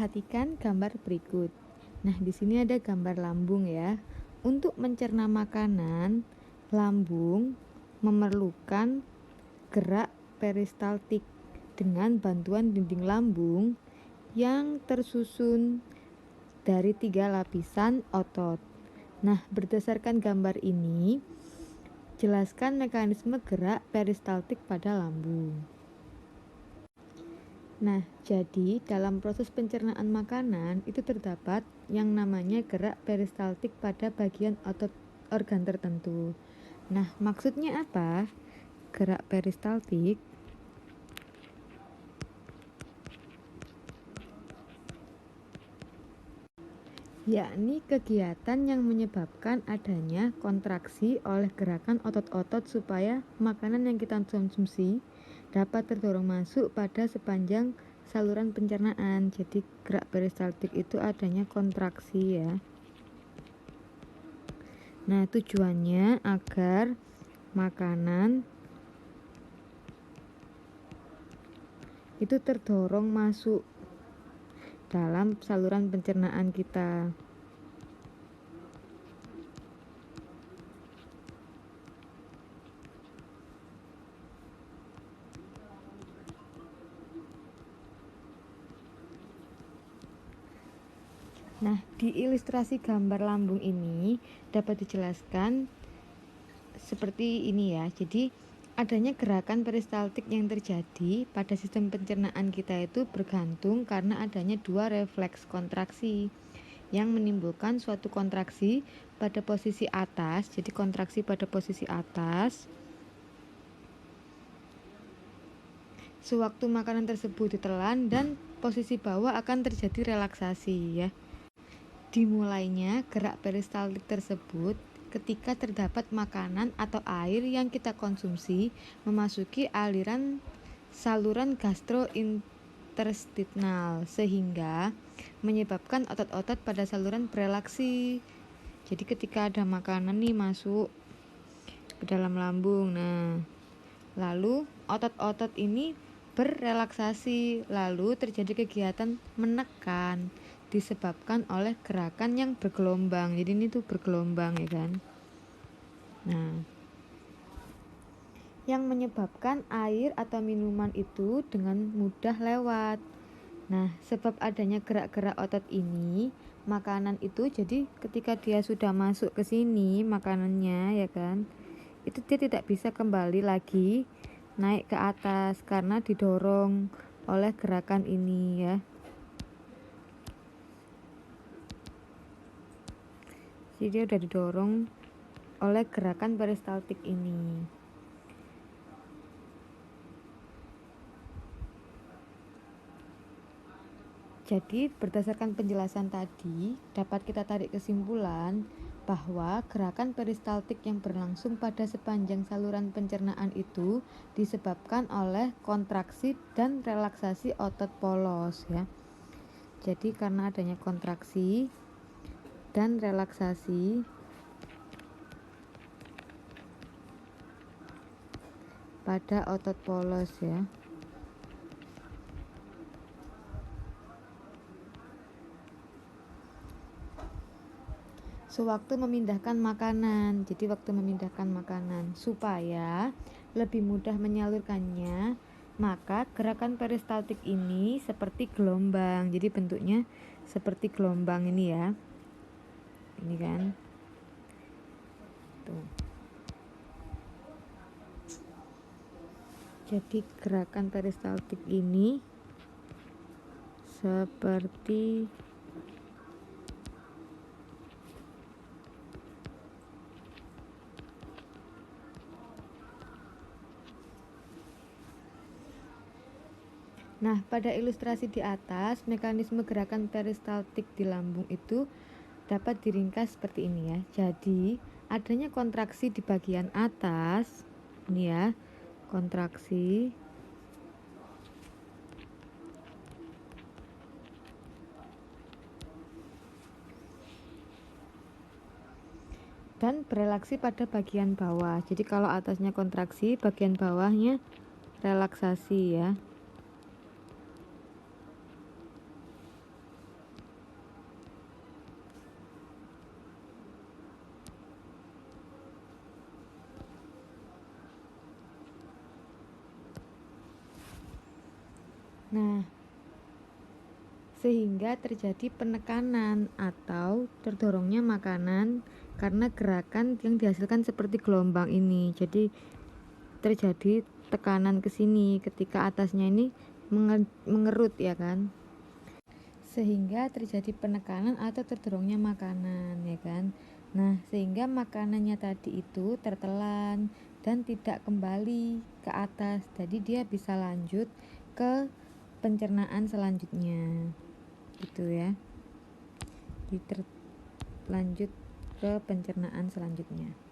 Perhatikan gambar berikut. Nah, di sini ada gambar lambung ya. Untuk mencerna makanan, lambung memerlukan gerak peristaltik dengan bantuan dinding lambung yang tersusun dari 3 lapisan otot. Nah, berdasarkan gambar ini, jelaskan mekanisme gerak peristaltik pada lambung. Nah, jadi dalam proses pencernaan makanan itu terdapat yang namanya gerak peristaltik pada bagian otot organ tertentu. Nah, maksudnya apa? Gerak peristaltik yakni kegiatan yang menyebabkan adanya kontraksi oleh gerakan otot-otot supaya makanan yang kita konsumsi dapat terdorong masuk pada sepanjang saluran pencernaan. Jadi gerak peristaltik itu adanya kontraksi ya. Nah, tujuannya agar makanan itu terdorong masuk dalam saluran pencernaan kita. Nah, di ilustrasi gambar lambung ini dapat dijelaskan seperti ini ya. Jadi, adanya gerakan peristaltik yang terjadi pada sistem pencernaan kita itu bergantung karena adanya 2 refleks kontraksi yang menimbulkan suatu kontraksi pada posisi atas. Jadi, kontraksi pada posisi atas sewaktu makanan tersebut ditelan, dan posisi bawah akan terjadi relaksasi ya. Dimulainya gerak peristaltik tersebut ketika terdapat makanan atau air yang kita konsumsi memasuki aliran saluran gastrointestinal sehingga menyebabkan otot-otot pada saluran berelaksi. Jadi ketika ada makanan nih masuk ke dalam lambung, nah lalu otot-otot ini berrelaksasi, lalu terjadi kegiatan menekan disebabkan oleh gerakan yang bergelombang. Jadi ini tuh bergelombang ya kan. Nah, yang menyebabkan air atau minuman itu dengan mudah lewat. Nah, sebab adanya gerak-gerak otot ini, makanan itu jadi ketika dia sudah masuk ke sini makanannya ya kan, itu dia tidak bisa kembali lagi naik ke atas karena didorong oleh gerakan ini ya. Jadi dia udah didorong oleh gerakan peristaltik ini. Jadi berdasarkan penjelasan tadi dapat kita tarik kesimpulan bahwa gerakan peristaltik yang berlangsung pada sepanjang saluran pencernaan itu disebabkan oleh kontraksi dan relaksasi otot polos ya. Jadi karena adanya kontraksi dan relaksasi pada otot polos ya. Sewaktu memindahkan makanan, jadi waktu memindahkan makanan supaya lebih mudah menyalurkannya, maka gerakan peristaltik ini seperti gelombang. Jadi bentuknya seperti gelombang ini ya. Ini kan. Tuh. Jadi gerakan peristaltik ini seperti Nah, pada ilustrasi di atas, mekanisme gerakan peristaltik di lambung itu dapat diringkas seperti ini ya. Jadi, adanya kontraksi di bagian atas, ini ya, kontraksi. Dan berelaksi pada bagian bawah. Jadi kalau atasnya kontraksi, bagian bawahnya relaksasi ya. Nah, sehingga terjadi penekanan atau terdorongnya makanan karena gerakan yang dihasilkan seperti gelombang ini. Jadi terjadi tekanan ke sini ketika atasnya ini mengerut ya kan, sehingga terjadi penekanan atau terdorongnya makanan ya kan. Nah, sehingga makanannya tadi itu tertelan dan tidak kembali ke atas, jadi dia bisa lanjut ke pencernaan selanjutnya gitu ya. Lanjut ke pencernaan selanjutnya.